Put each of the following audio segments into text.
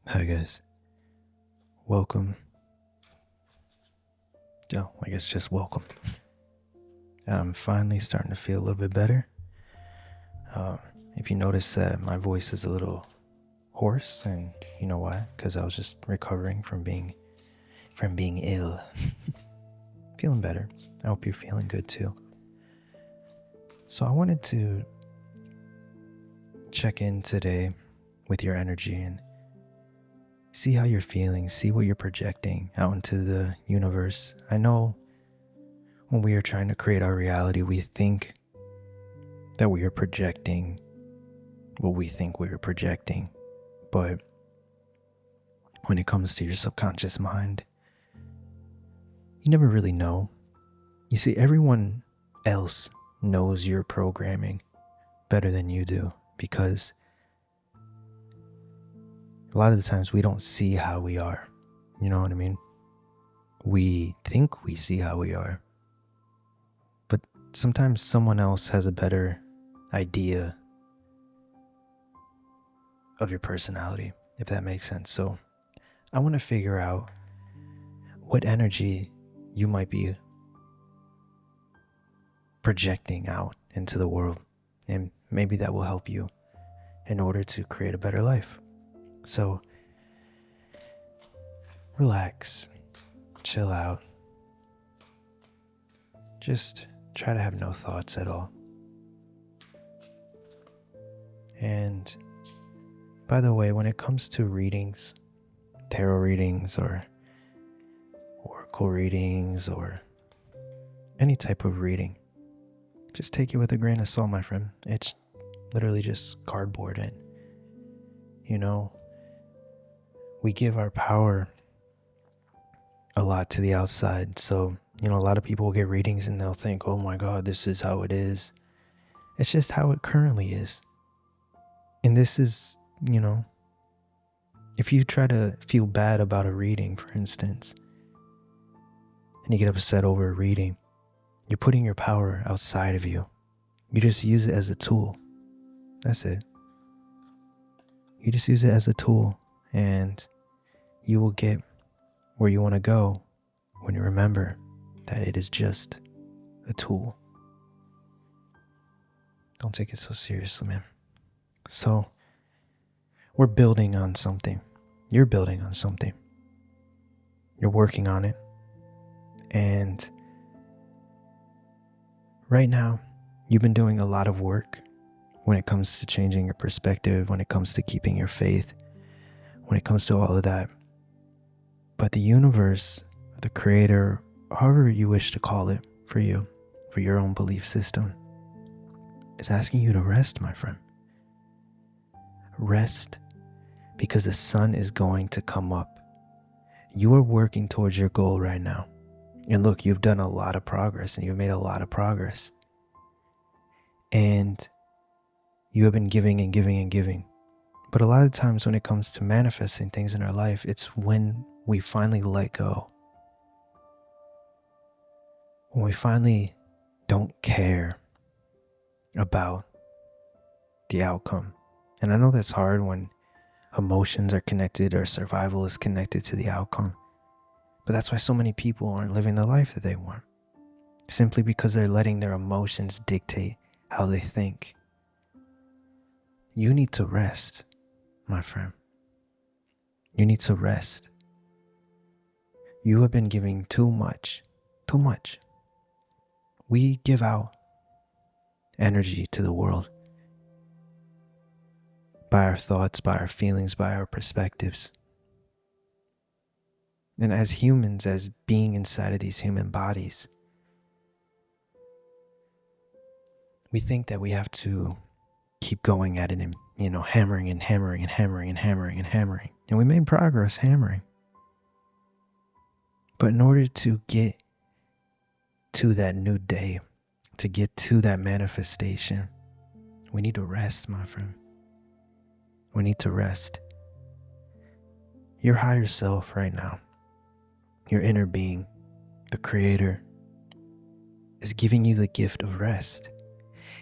Hi guys, welcome. Oh, I guess just welcome. I'm finally starting to feel a little bit better. Uh, if you notice that my voice is a little hoarse, and you know why? Because I was just recovering from being ill. Feeling better. I hope you're feeling good too. So I wanted to check in today with your energy and see how you're feeling, see what you're projecting out into the universe. I know when we are trying to create our reality, we think that we are projecting what we think we are projecting. But when it comes to your subconscious mind, you never really know. You see, everyone else knows your programming better than you do because a lot of the times we don't see how we are. You know what I mean? We think we see how we are, but sometimes someone else has a better idea of your personality, if that makes sense. So I want to figure out what energy you might be projecting out into the world, and maybe that will help you in order to create a better life. So relax, chill out, just try to have no thoughts at all. And by the way, when it comes to readings, tarot readings or oracle readings or any type of reading, just take it with a grain of salt, my friend. It's literally just cardboard. And we give our power a lot to the outside. So a lot of people will get readings and they'll think, oh my god, this is how it is. It's just how it currently is. And this is, if you try to feel bad about a reading, for instance, and you get upset over a reading, you're putting your power outside of you. You just use it as a tool. That's it. You just use it as a tool, and you will get where you want to go when you remember that it is just a tool. Don't take it so seriously, man. So, we're building on something. You're building on something. You're working on it. And right now, you've been doing a lot of work when it comes to changing your perspective, when it comes to keeping your faith, when it comes to all of that. But the universe, the creator, however you wish to call it for you, for your own belief system, is asking you to rest, my friend. Rest, because the sun is going to come up. You are working towards your goal right now. And look, you've done a lot of progress and you've made a lot of progress. And you have been giving and giving and giving. But a lot of times when it comes to manifesting things in our life, it's when we finally let go. When we finally don't care about the outcome. And I know that's hard when emotions are connected or survival is connected to the outcome. But that's why so many people aren't living the life that they want. Simply because they're letting their emotions dictate how they think. You need to rest, my friend. You need to rest. You have been giving too much. Too much. We give out energy to the world by our thoughts, by our feelings, by our perspectives. And as humans, as being inside of these human bodies, we think that we have to keep going at it and, hammering and hammering and hammering and hammering and hammering. And we made progress hammering. But in order to get to that new day, to get to that manifestation, we need to rest, my friend. We need to rest. Your higher self right now, your inner being, the creator, is giving you the gift of rest.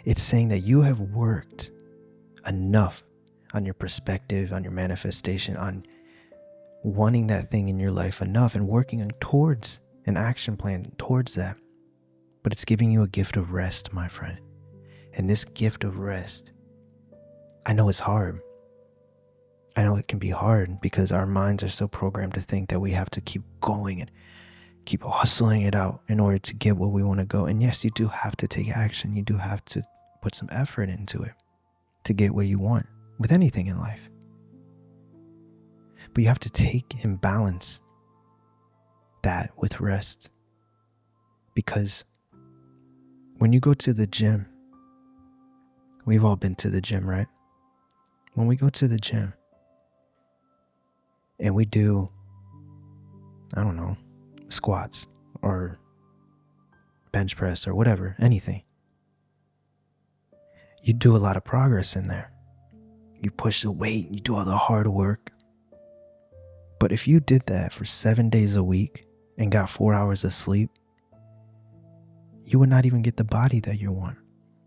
It's saying that you have worked enough on your perspective, on your manifestation, on wanting that thing in your life enough and working towards an action plan towards that. But it's giving you a gift of rest, my friend. And this gift of rest, I know it's hard. I know it can be hard because our minds are so programmed to think that we have to keep going and keep hustling it out in order to get where we want to go. And yes, you do have to take action. You do have to put some effort into it to get where you want with anything in life. But you have to take and balance that with rest. Because when you go to the gym, we've all been to the gym, right? When we go to the gym and we do, I don't know, squats or bench press or whatever, anything, you do a lot of progress in there. You push the weight, you do all the hard work. But if you did that for 7 days a week and got 4 hours of sleep, you would not even get the body that you want,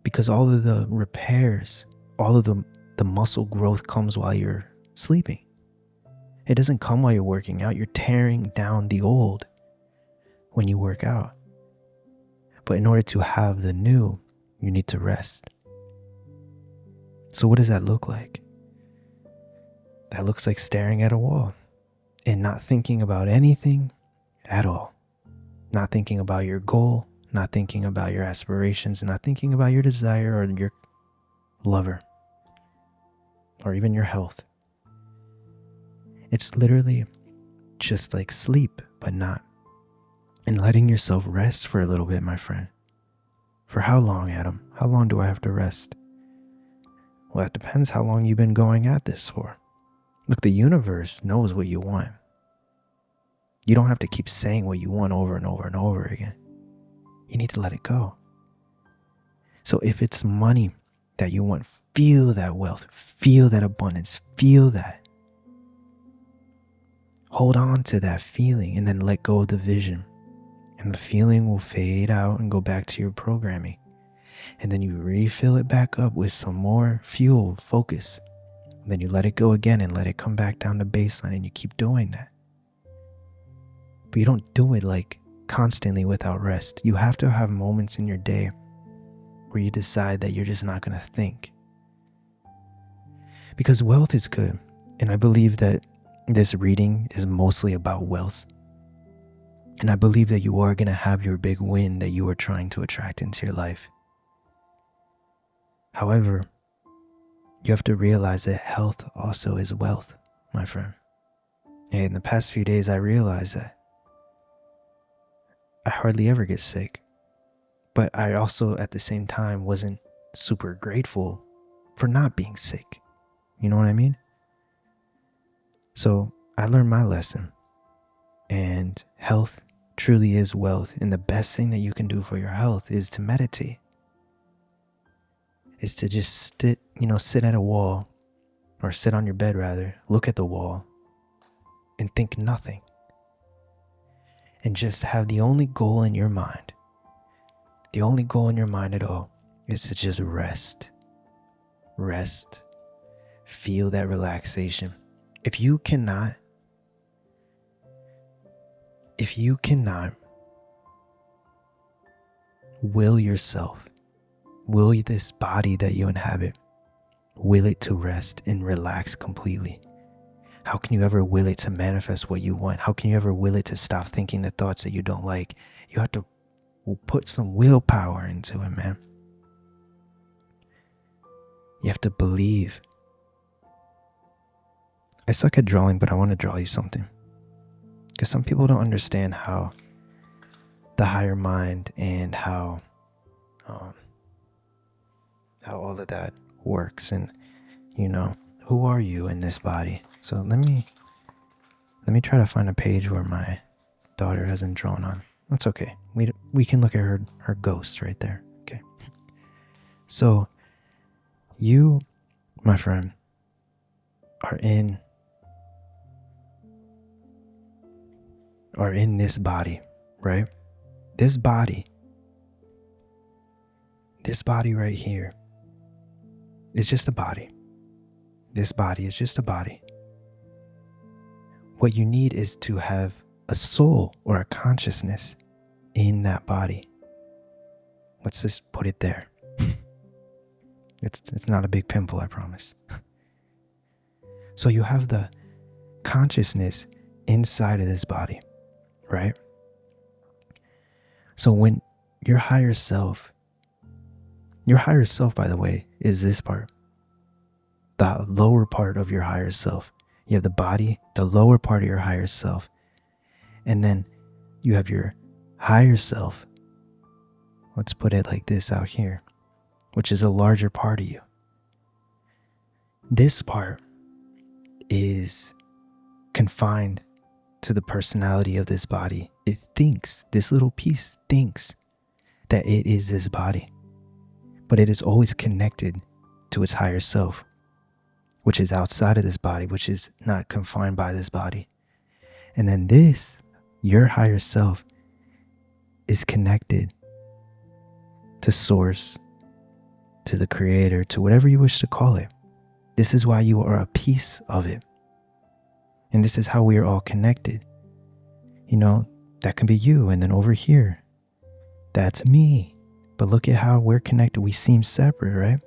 because all of the repairs, all of the muscle growth comes while you're sleeping. It doesn't come while you're working out. You're tearing down the old when you work out. But in order to have the new, you need to rest. So what does that look like? That looks like staring at a wall and not thinking about anything at all. Not thinking about your goal, not thinking about your aspirations, not thinking about your desire or your lover or even your health. It's literally just like sleep, but not. And letting yourself rest for a little bit, my friend. For how long, Adam? How long do I have to rest? Well, it depends how long you've been going at this for. Look, the universe knows what you want. You don't have to keep saying what you want over and over and over again. You need to let it go. So if it's money that you want, feel that wealth, feel that abundance, feel that. Hold on to that feeling and then let go of the vision. And the feeling will fade out and go back to your programming. And then you refill it back up with some more fuel, focus. And then you let it go again and let it come back down to baseline, and you keep doing that. But you don't do it like constantly without rest. You have to have moments in your day where you decide that you're just not going to think. Because wealth is good. And I believe that this reading is mostly about wealth. And I believe that you are going to have your big win that you are trying to attract into your life. However, you have to realize that health also is wealth, my friend. And in the past few days, I realized that I hardly ever get sick. But I also, at the same time, wasn't super grateful for not being sick. You know what I mean? So I learned my lesson. And health truly is wealth. And the best thing that you can do for your health is to meditate. Is to just sit at a wall, or sit on your bed rather, look at the wall and think nothing. And just have the only goal in your mind, the only goal in your mind at all, is to just rest. Rest. Feel that relaxation. If you cannot will yourself, will this body that you inhabit, will it to rest and relax completely? How can you ever will it to manifest what you want? How can you ever will it to stop thinking the thoughts that you don't like? You have to put some willpower into it, man. You have to believe. I suck at drawing, but I want to draw you something. Because some people don't understand how the higher mind and how all of that works, and who are you in this body? So let me try to find a page where my daughter hasn't drawn on. That's okay. We can look at her ghost right there. Okay. So you, my friend, are in this body, right? This body right here is just a body. This body is just a body. what you need is to have a soul or a consciousness in that body. Let's just put it there. It's not a big pimple, I promise. So you have the consciousness inside of this body, right? So when your higher self, by the way, is this part, the lower part of your higher self. You have the body, the lower part of your higher self, and then you have your higher self. Let's put it like this out here, which is a larger part of you. This part is confined to the personality of this body. It thinks, this little piece thinks that it is this body, but it is always connected to its higher self, which is outside of this body, which is not confined by this body. And then this, your higher self, is connected to source, to the creator, to whatever you wish to call it. This is why you are a piece of it. And this is how we are all connected. You know, that can be you, and then over here, that's me. But look at how we're connected. We seem separate, right?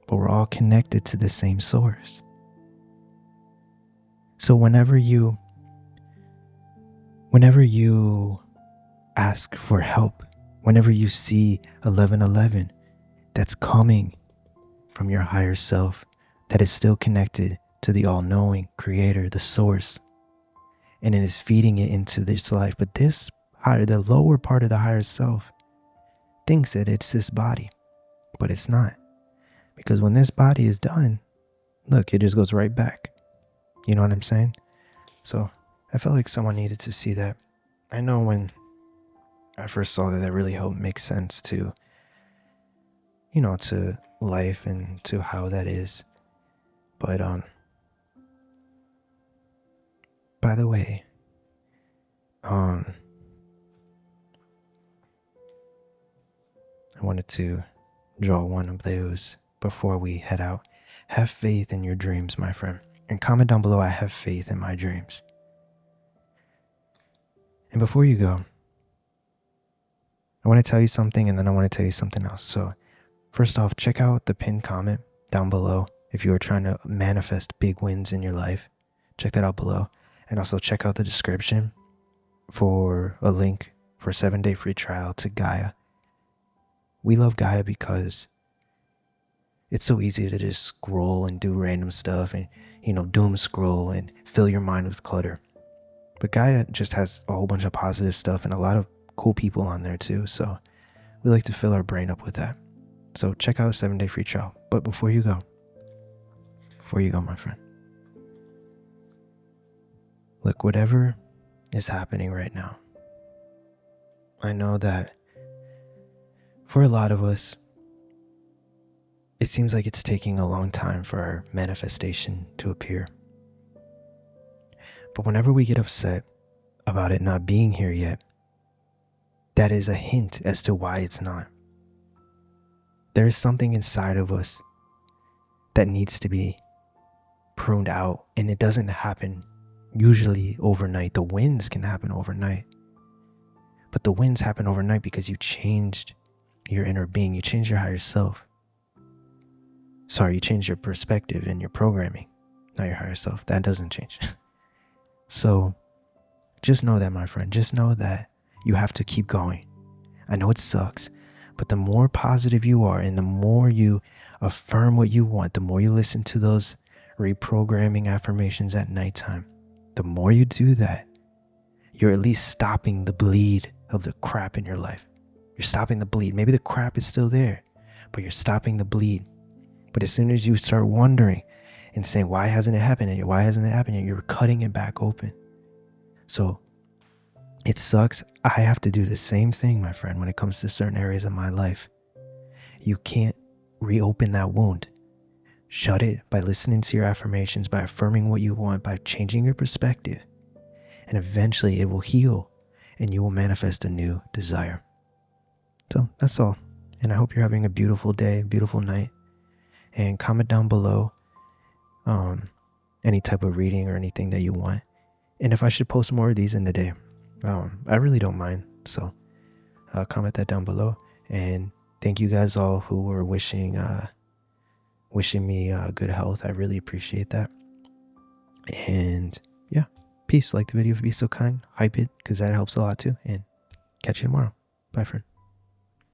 But we're all connected to the same source. So whenever you ask for help, whenever you see 1111, that's coming from your higher self, that is still connected to the all-knowing creator, the source, and it is feeding it into this life. But this higher, the lower part of the higher self, thinks that it's this body, but it's not. Because when this body is done, look, it just goes right back. You know what I'm saying? So I felt like someone needed to see that. I know when I first saw that, that really helped make sense to, you know, to life and to how that is. But by the way, I wanted to draw one of those before we head out. Have faith in your dreams, my friend. And comment down below, I have faith in my dreams. And before you go, I want to tell you something, and then I want to tell you something else. So first off, check out the pinned comment down below if you are trying to manifest big wins in your life. Check that out below. And also check out the description for a link for a 7-day free trial to Gaia. We love Gaia because it's so easy to just scroll and do random stuff and, you know, doom scroll and fill your mind with clutter. But Gaia just has a whole bunch of positive stuff and a lot of cool people on there too. So we like to fill our brain up with that. So check out a 7-day free trial. But before you go, my friend, look, whatever is happening right now, I know that for a lot of us, it seems like it's taking a long time for our manifestation to appear. But whenever we get upset about it not being here yet, that is a hint as to why it's not. There is something inside of us that needs to be pruned out, and it doesn't happen usually overnight. The wins can happen overnight, but the wins happen overnight because you changed your inner being. You changed your higher self. Sorry, you changed your perspective and your programming, not your higher self. That doesn't change. So just know that, my friend. Just know that you have to keep going. I know it sucks, but the more positive you are and the more you affirm what you want, the more you listen to those reprogramming affirmations at nighttime, the more you do that, you're at least stopping the bleed of the crap in your life. You're stopping the bleed. Maybe the crap is still there, but you're stopping the bleed. But as soon as you start wondering and saying, why hasn't it happened yet? Why hasn't it happened yet? You're cutting it back open. So it sucks. I have to do the same thing, my friend, when it comes to certain areas of my life. You can't reopen that wound. Shut it by listening to your affirmations, by affirming what you want, by changing your perspective. And eventually it will heal and you will manifest a new desire. So that's all. And I hope you're having a beautiful day, beautiful night. And comment down below any type of reading or anything that you want. And if I should post more of these in the day, I really don't mind. So comment that down below. And thank you guys all who were wishing me good health. I really appreciate that. And yeah, peace. Like the video if you be so kind. Hype it, because that helps a lot too. And catch you tomorrow. Bye, friend.